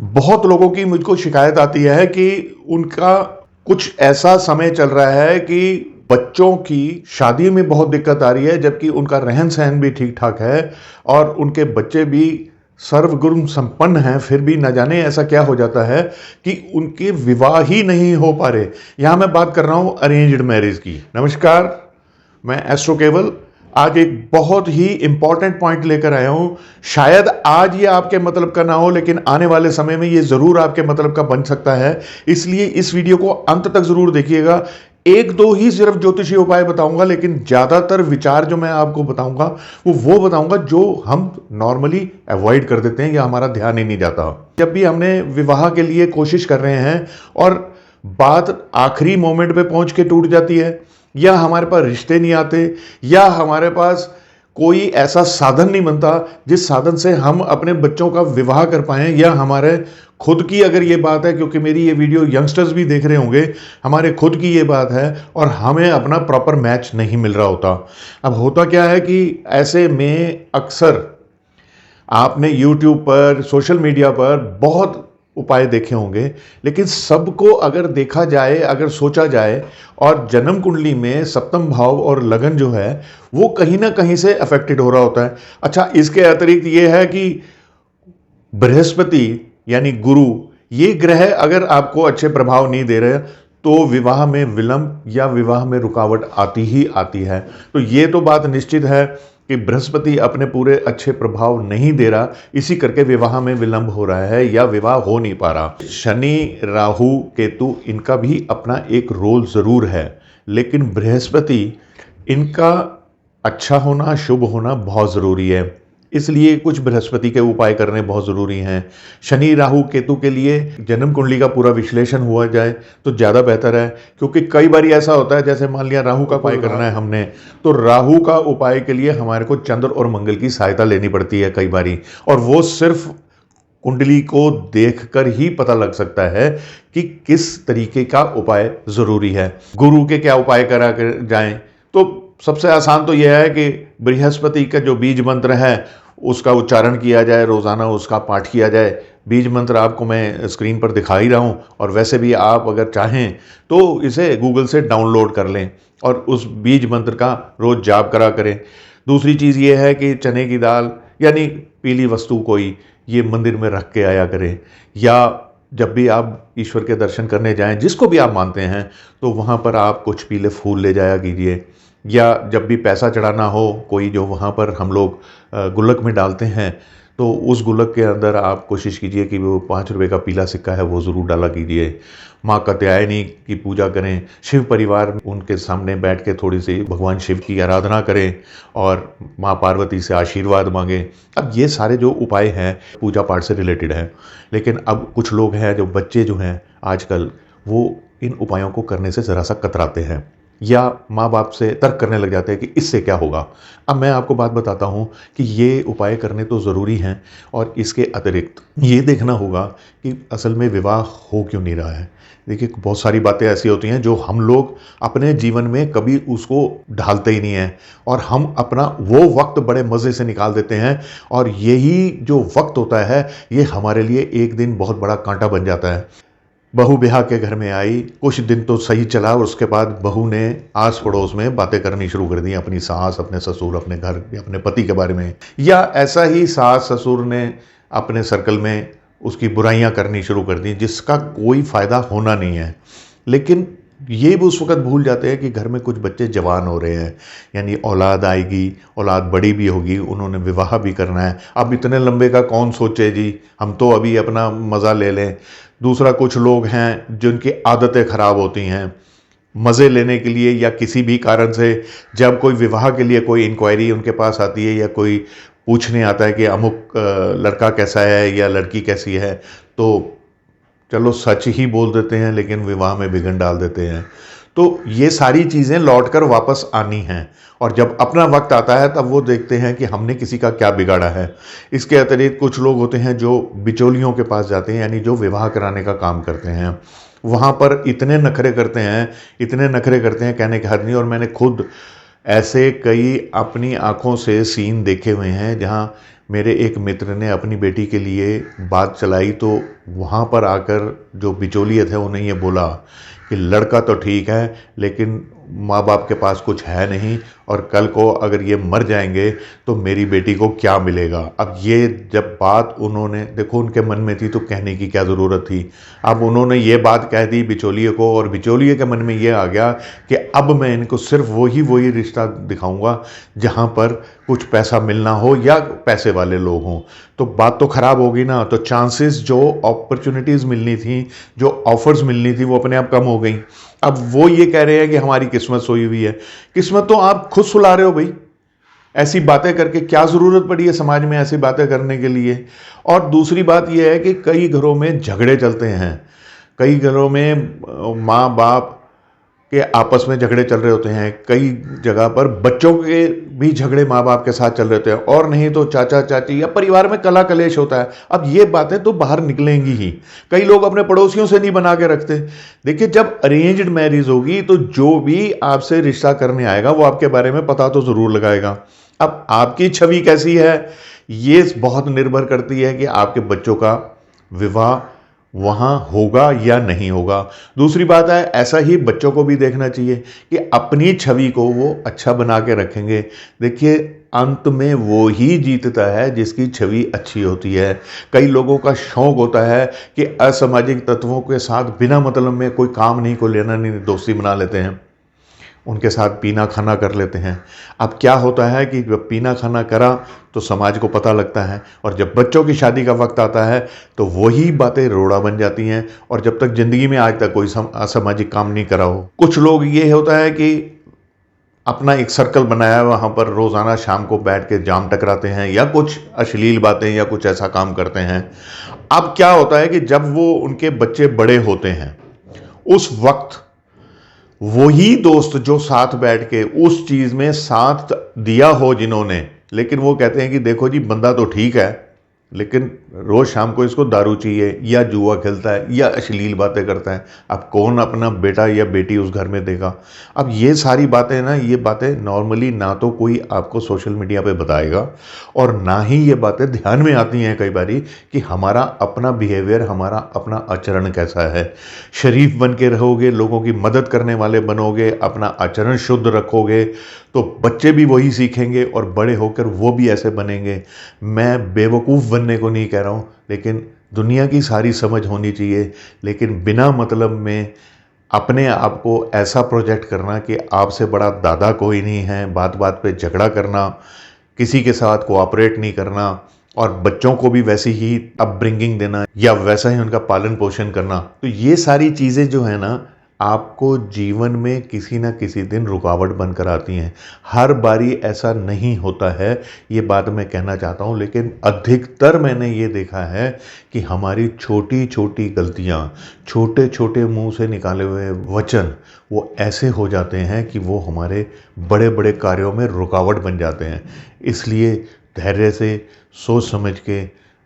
बहुत लोगों की मुझको शिकायत आती है कि उनका कुछ ऐसा समय चल रहा है कि बच्चों की शादी में बहुत दिक्कत आ रही है, जबकि उनका रहन सहन भी ठीक ठाक है और उनके बच्चे भी सर्वगुण संपन्न हैं, फिर भी न जाने ऐसा क्या हो जाता है कि उनके विवाह ही नहीं हो पा रहे। यहां मैं बात कर रहा हूं अरेंज्ड मैरिज की। नमस्कार, मैं एस्ट्रो केवल आज एक बहुत ही इंपॉर्टेंट पॉइंट लेकर आया हूं। शायद आज ये आपके मतलब का ना हो, लेकिन आने वाले समय में ये जरूर आपके मतलब का बन सकता है। इसलिए इस वीडियो को अंत तक जरूर देखिएगा। एक दो ही सिर्फ ज्योतिषीय उपाय बताऊंगा, लेकिन ज्यादातर विचार जो मैं आपको बताऊंगा वो बताऊंगा जो हम नॉर्मली अवॉइड कर देते हैं या हमारा ध्यान ही नहीं जाता। जब भी हमने विवाह के लिए कोशिश कर रहे हैं और बात आखिरी मोमेंट पे पहुंच के टूट जाती है, या हमारे पास रिश्ते नहीं आते, या हमारे पास कोई ऐसा साधन नहीं बनता जिस साधन से हम अपने बच्चों का विवाह कर पाएं, या हमारे खुद की अगर ये बात है, क्योंकि मेरी ये वीडियो यंगस्टर्स भी देख रहे होंगे, हमारे खुद की ये बात है और हमें अपना प्रॉपर मैच नहीं मिल रहा होता। अब होता क्या है कि ऐसे में अक्सर आपने YouTube पर, सोशल मीडिया पर बहुत उपाय देखे होंगे, लेकिन सबको अगर देखा जाए, अगर सोचा जाए, और जन्म कुंडली में सप्तम भाव और लगन जो है वो कहीं ना कहीं से अफेक्टेड हो रहा होता है। अच्छा, इसके अतिरिक्त ये है कि बृहस्पति यानी गुरु, ये ग्रह अगर आपको अच्छे प्रभाव नहीं दे रहे तो विवाह में विलंब या विवाह में रुकावट आती ही आती है। तो ये तो बात निश्चित है कि बृहस्पति अपने पूरे अच्छे प्रभाव नहीं दे रहा, इसी करके विवाह में विलंब हो रहा है या विवाह हो नहीं पा रहा। शनि, राहु, केतु, इनका भी अपना एक रोल जरूर है, लेकिन बृहस्पति, इनका अच्छा होना, शुभ होना बहुत जरूरी है। इसलिए कुछ बृहस्पति के उपाय करने बहुत जरूरी हैं। शनि, राहु, केतु के लिए जन्म कुंडली का पूरा विश्लेषण हुआ जाए तो ज़्यादा बेहतर है, क्योंकि कई बार ऐसा होता है, जैसे मान लिया राहु का उपाय करना है हमने, तो राहु का उपाय के लिए हमारे को चंद्र और मंगल की सहायता लेनी पड़ती है कई बारी, और वो सिर्फ कुंडली को देखकर ही पता लग सकता है कि किस तरीके का उपाय जरूरी है। गुरु के क्या उपाय करा कर जाएं, तो सबसे आसान तो यह है कि बृहस्पति का जो बीज मंत्र है उसका उच्चारण किया जाए, रोजाना उसका पाठ किया जाए। बीज मंत्र आपको मैं स्क्रीन पर दिखा ही रहा हूं, और वैसे भी आप अगर चाहें तो इसे गूगल से डाउनलोड कर लें और उस बीज मंत्र का रोज जाप करा करें। दूसरी चीज़ ये है कि चने की दाल यानी पीली वस्तु कोई ये मंदिर में रख के आया करें, या जब भी आप ईश्वर के दर्शन करने जाएं, जिसको भी आप मानते हैं, तो वहाँ पर आप कुछ पीले फूल ले जाया कीजिए। या जब भी पैसा चढ़ाना हो कोई, जो वहाँ पर हम लोग गुल्लक में डालते हैं, तो उस गुल्लक के अंदर आप कोशिश कीजिए कि वो 5 रुपये का पीला सिक्का है वो ज़रूर डाला कीजिए। माँ कात्यायनी की पूजा करें, शिव परिवार उनके सामने बैठ के थोड़ी सी भगवान शिव की आराधना करें और माँ पार्वती से आशीर्वाद मांगें। अब ये सारे जो उपाय हैं पूजा पाठ से रिलेटेड हैं, लेकिन अब कुछ लोग हैं, जो बच्चे जो हैं आजकल, वो इन उपायों को करने से ज़रा सा कतराते हैं या माँ बाप से तर्क करने लग जाते हैं कि इससे क्या होगा। अब मैं आपको बात बताता हूँ कि ये उपाय करने तो ज़रूरी हैं, और इसके अतिरिक्त ये देखना होगा कि असल में विवाह हो क्यों नहीं रहा है। देखिए, बहुत सारी बातें ऐसी होती हैं जो हम लोग अपने जीवन में कभी उसको ढालते ही नहीं हैं, और हम अपना वो वक्त बड़े मज़े से निकाल देते हैं, और यही जो वक्त होता है ये हमारे लिए एक दिन बहुत बड़ा कांटा बन जाता है। बहू ब्याह के घर में आई, कुछ दिन तो सही चला, और उसके बाद बहू ने आस पड़ोस में बातें करनी शुरू कर दी अपनी सास, अपने ससुर, अपने घर, अपने पति के बारे में, या ऐसा ही सास ससुर ने अपने सर्कल में उसकी बुराइयां करनी शुरू कर दी, जिसका कोई फ़ायदा होना नहीं है। लेकिन ये भी उस वक्त भूल जाते हैं कि घर में कुछ बच्चे जवान हो रहे हैं, यानी औलाद आएगी, औलाद बड़ी भी होगी, उन्होंने विवाह भी करना है। अब इतने लंबे का कौन सोचे जी, हम तो अभी अपना मज़ा ले लें। दूसरा, कुछ लोग हैं जिनकी आदतें ख़राब होती हैं, मज़े लेने के लिए या किसी भी कारण से जब कोई विवाह के लिए कोई इंक्वायरी उनके पास आती है या कोई पूछने आता है कि अमुक लड़का कैसा है या लड़की कैसी है, तो चलो सच ही बोल देते हैं, लेकिन विवाह में विघ्न डाल देते हैं। तो ये सारी चीज़ें लौटकर वापस आनी हैं, और जब अपना वक्त आता है तब वो देखते हैं कि हमने किसी का क्या बिगाड़ा है। इसके अतिरिक्त कुछ लोग होते हैं जो बिचौलियों के पास जाते हैं, यानी जो विवाह कराने का काम करते हैं, वहाँ पर इतने नखरे करते हैं, इतने नखरे करते हैं, कहने की हद नहीं। और मैंने खुद ऐसे कई अपनी आंखों से सीन देखे हुए हैं जहाँ मेरे एक मित्र ने अपनी बेटी के लिए बात चलाई तो वहाँ पर आकर जो बिचौलिए थे उन्हें ये बोला कि लड़का तो ठीक है लेकिन माँ बाप के पास कुछ है नहीं, और कल को अगर ये मर जाएंगे तो मेरी बेटी को क्या मिलेगा। अब ये जब बात उन्होंने, देखो उनके मन में थी तो कहने की क्या ज़रूरत थी। अब उन्होंने ये बात कह दी बिचौलिए को, और बिचौलिए के मन में ये आ गया कि अब मैं इनको सिर्फ वही रिश्ता दिखाऊंगा जहाँ पर कुछ पैसा मिलना हो या पैसे वाले लोग हों। तो बात तो ख़राब होगी ना। तो चांसेस, जो अपॉर्चुनिटीज़ मिलनी थी, जो ऑफर्स मिलनी थी, वो अपने आप कम हो गई। अब वो ये कह रहे हैं कि हमारी किस्मत सोई हुई है। किस्मत तो आप खुद सुला रहे हो भाई। ऐसी बातें करके क्या ज़रूरत पड़ी है समाज में ऐसी बातें करने के लिए। और दूसरी बात यह है कि कई घरों में झगड़े चलते हैं, कई घरों में माँ बाप के आपस में झगड़े चल रहे होते हैं, कई जगह पर बच्चों के भी झगड़े माँ बाप के साथ चल रहे होते हैं, और नहीं तो चाचा चाची या परिवार में कला कलेश होता है। अब ये बातें तो बाहर निकलेंगी ही। कई लोग अपने पड़ोसियों से नहीं बना के रखते। देखिए, जब अरेंज्ड मैरिज होगी तो जो भी आपसे रिश्ता करने आएगा वो आपके बारे में पता तो ज़रूर लगाएगा। अब आपकी छवि कैसी है ये बहुत निर्भर करती है कि आपके बच्चों का विवाह वहाँ होगा या नहीं होगा। दूसरी बात है, ऐसा ही बच्चों को भी देखना चाहिए कि अपनी छवि को वो अच्छा बना के रखेंगे। देखिए, अंत में वो ही जीतता है जिसकी छवि अच्छी होती है। कई लोगों का शौक होता है कि असामाजिक तत्वों के साथ बिना मतलब में कोई काम नहीं, कोई लेना नहीं, दोस्ती बना लेते हैं, उनके साथ पीना खाना कर लेते हैं। अब क्या होता है कि जब पीना खाना करा तो समाज को पता लगता है, और जब बच्चों की शादी का वक्त आता है तो वही बातें रोड़ा बन जाती हैं। और जब तक ज़िंदगी में आज तक कोई असामाजिक काम नहीं करा हो, कुछ लोग ये होता है कि अपना एक सर्कल बनाया है, वहाँ पर रोज़ाना शाम को बैठ के जाम टकराते हैं या कुछ अश्लील बातें या कुछ ऐसा काम करते हैं। अब क्या होता है कि जब वो उनके बच्चे बड़े होते हैं उस वक्त वही दोस्त जो साथ बैठ के उस चीज में साथ दिया हो जिन्होंने, लेकिन वो कहते हैं कि देखो जी बंदा तो ठीक है लेकिन रोज शाम को इसको दारू चाहिए या जुआ खेलता है या अश्लील बातें करता है। अब कौन अपना बेटा या बेटी उस घर में देगा। अब ये सारी बातें ना, ये बातें नॉर्मली ना तो कोई आपको सोशल मीडिया पे बताएगा और ना ही ये बातें ध्यान में आती हैं कई बारी कि हमारा अपना बिहेवियर, हमारा अपना आचरण कैसा है। शरीफ बन के रहोगे, लोगों की मदद करने वाले बनोगे, अपना आचरण शुद्ध रखोगे तो बच्चे भी वही सीखेंगे और बड़े होकर वो भी ऐसे बनेंगे। मैं बेवकूफ़ बनने को नहीं कह रहा हूँ, लेकिन दुनिया की सारी समझ होनी चाहिए। लेकिन बिना मतलब में अपने आप को ऐसा प्रोजेक्ट करना कि आपसे बड़ा दादा कोई नहीं है, बात बात पे झगड़ा करना, किसी के साथ कोऑपरेट नहीं करना और बच्चों को भी वैसी ही अपब्रिंगिंग देना या वैसा ही उनका पालन पोषण करना, तो ये सारी चीज़ें जो है ना आपको जीवन में किसी ना किसी दिन रुकावट बनकर आती हैं। हर बारी ऐसा नहीं होता है, ये बात मैं कहना चाहता हूँ, लेकिन अधिकतर मैंने ये देखा है कि हमारी छोटी छोटी गलतियाँ, छोटे छोटे मुंह से निकाले हुए वचन वो ऐसे हो जाते हैं कि वो हमारे बड़े बड़े कार्यों में रुकावट बन जाते हैं। इसलिए धैर्य से सोच समझ के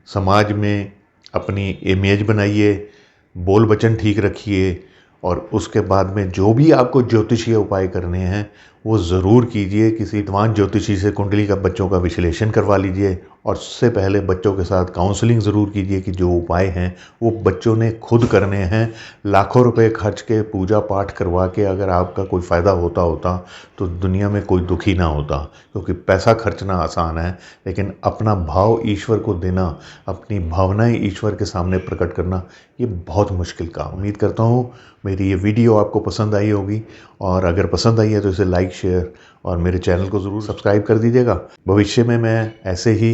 समाज में अपनी इमेज बनाइए, बोल वचन ठीक रखिए और उसके बाद में जो भी आपको ज्योतिषीय उपाय करने हैं वो ज़रूर कीजिए। किसी विद्वान ज्योतिषी से कुंडली का बच्चों का विश्लेषण करवा लीजिए और उससे पहले बच्चों के साथ काउंसलिंग ज़रूर कीजिए कि जो उपाय हैं वो बच्चों ने खुद करने हैं। लाखों रुपए खर्च के पूजा पाठ करवा के अगर आपका कोई फ़ायदा होता तो दुनिया में कोई दुखी ना होता, क्योंकि पैसा खर्चना आसान है लेकिन अपना भाव ईश्वर को देना, अपनी भावनाएं ईश्वर के सामने प्रकट करना, ये बहुत मुश्किल काम। उम्मीद करता हूँ मेरी ये वीडियो आपको पसंद आई होगी, और अगर पसंद आई है तो इसे लाइक, शेयर और मेरे चैनल को ज़रूर सब्सक्राइब कर दीजिएगा। भविष्य में मैं ऐसे ही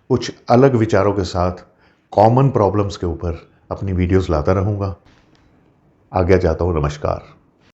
कुछ अलग विचारों के साथ कॉमन प्रॉब्लम्स के ऊपर अपनी वीडियोस लाता रहूँगा। आज्ञा चाहता हूँ। नमस्कार।